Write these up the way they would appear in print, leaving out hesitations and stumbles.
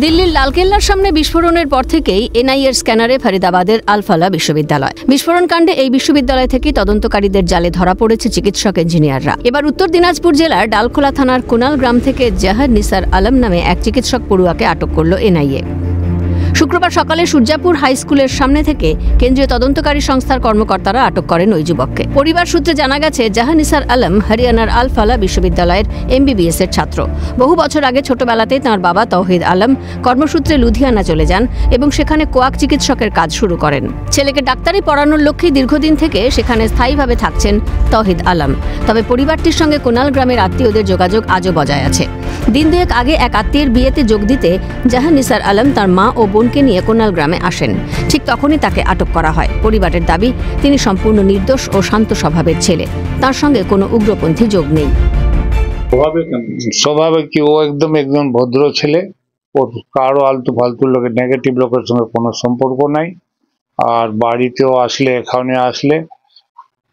দিল্লির লালকেল্লার সামনে বিস্ফোরণের পর থেকেই এনআইএর স্ক্যানারে ফরিদাবাদের আল-ফালাহ বিশ্ববিদ্যালয়। বিস্ফোরণ কাণ্ডে এই বিশ্ববিদ্যালয় থেকে তদন্তকারীদের জালে ধরা পড়েছে চিকিৎসক ইঞ্জিনিয়াররা। এবার উত্তর দিনাজপুর জেলার ডালখোলা থানার কোনাল গ্রাম থেকে জাহান নিসার আলম নামে এক চিকিৎসক পড়ুয়াকে আটক করল এনআইএ। শুক্রবার সকালে সূর্যাপুর হাই স্কুলের সামনে থেকে কেন্দ্রীয় তদন্তকারী সংস্থার কর্মকর্তারা আটক করেন ওই যুবককে। পরিবার সূত্রে জানা গেছে, জাহান নিসার আলম হরিয়ানার আল-ফালাহ বিশ্ববিদ্যালয়ের MBBS এর ছাত্র। বহু বছর আগে ছোটবেলাতেই তাঁর বাবা তৌহিদ আলম কর্মসূত্রে লুধিয়ানা চলে যান এবং সেখানে কোয়াক চিকিৎসকের কাজ শুরু করেন। ছেলেকে ডাক্তারি পড়ানোর লক্ষ্যে দীর্ঘদিন থেকে সেখানে স্থায়ীভাবে থাকছেন তৌহিদ আলম। তবে পরিবারটির সঙ্গে কোনাল গ্রামের আত্মীয়দের যোগাযোগ আজও বজায় আছে। দিন দুয়েক আগে এক আত্মীয়ের বিয়েতে যোগ দিতে জাহান নিসার আলম তার মা ও বোনকে নিয়ে কোনাল গ্রামে আসেন। ঠিক তখনই তাকে আটক করা হয়। পরিবারের দাবি, তিনি সম্পূর্ণ নির্দোষ ও শান্ত স্বভাবের ছেলে, তার সঙ্গে কোনো উগ্রপন্থী যোগ নেই। স্বভাবে কি ও একদম ভদ্র ছেলে, ওর কারো আলতু ফালতু লোকের নেগেটিভ লোকের সঙ্গে কোনো সম্পর্ক নাই। আর বাড়িতেও আসলে, এখানে আসলে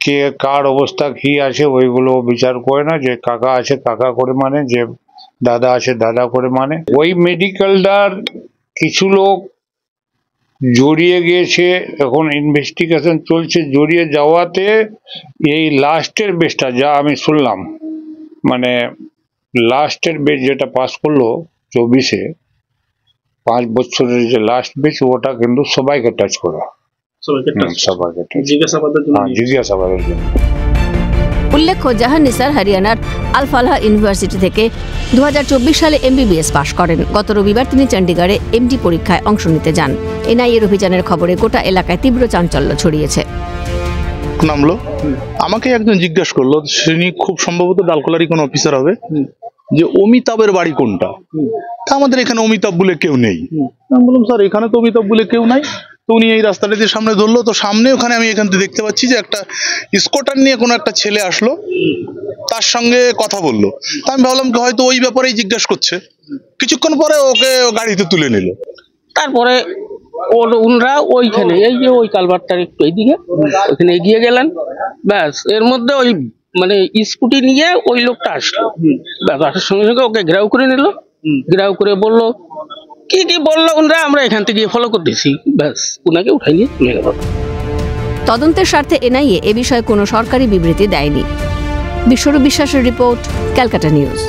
কে কার অবস্থা কি আছে ওইগুলো বিচার করে না। যে কাকা আছে কাকা করে মানে, যে দাদা আছে দাদা করে মানে। ওই মেডিকেলটার কিছু লোক জড়িয়ে গিয়েছে, এখন ইনভেস্টিগেশন চলছে। জড়িয়ে যাওয়াতে এই লাস্টের বেচটা যা আমি শুনলাম, মানে লাস্টের বেচ যেটা পাস করলো 24-এ, 5 বছরের যে লাস্ট বেচ, ওটা কিন্তু সবাইকে টাচ করা, সবাইকে জিজ্ঞাসাবাদের জন্য। উল্লেখ্য, জাহান নিসার হরিয়ানার আল-ফালাহ ইউনিভার্সিটি থেকে 2024 সালে MBBS পাশ করেন। গত রবিবার তিনি চণ্ডীগড়ে MD পরীক্ষায় অংশ নিতে যান। এনআইএর অভিযানের খবরে গোটা এলাকায় তীব্র চাঞ্চল্য ছড়িয়েছে। নামলো, আমাকে একজন জিজ্ঞাসা করলো, তিনি খুব সম্ভবত ডালখোলারই কোনো অফিসার হবে, যে অমিতাভের বাড়ি কোনটা। তা আমাদের এখানে অমিতাভ বলে কেউ নেই। আমি বললাম, স্যার এখানে তো অমিতাভ বলে কেউ নাই। তো উনি এই রাস্তাটা দিয়ে সামনে ধরলো, তো সামনে ওখানে আমি এখান থেকে দেখতে পাচ্ছি যে একটা স্কুটার নিয়ে কোনো একটা ছেলে আসলো, তার সঙ্গে কথা বললো। তা আমি ভাবলাম কি হয়তো ওই ব্যাপারেই জিজ্ঞাসা করছে। কিছুক্ষণ পরে ওকে গাড়িতে তুলে নিল। তারপরে উনরা ওইখানে, এই যে ওই কালভারটার একটু এইদিকে, ওইখানে এগিয়ে গেলেন। ব্যাস এর মধ্যে ওই মানে স্কুটি নিয়ে ওই লোকটা আসলো। ব্যাস আসার সঙ্গে সঙ্গে ওকে ঘেরাও করে নিল। ঘেরাও করে বললো কি বললো উনরা, আমরা এখান থেকে ফলো করতেছি। ব্যাস উনাকে উঠাই নিয়ে চলে গেল। তদন্তের স্বার্থে এনআইএ এ বিষয়ে কোনো সরকারি বিবৃতি দেয়নি। বিশ্বরূপ বিশ্বাসের রিপোর্ট, ক্যালকাটা নিউজ।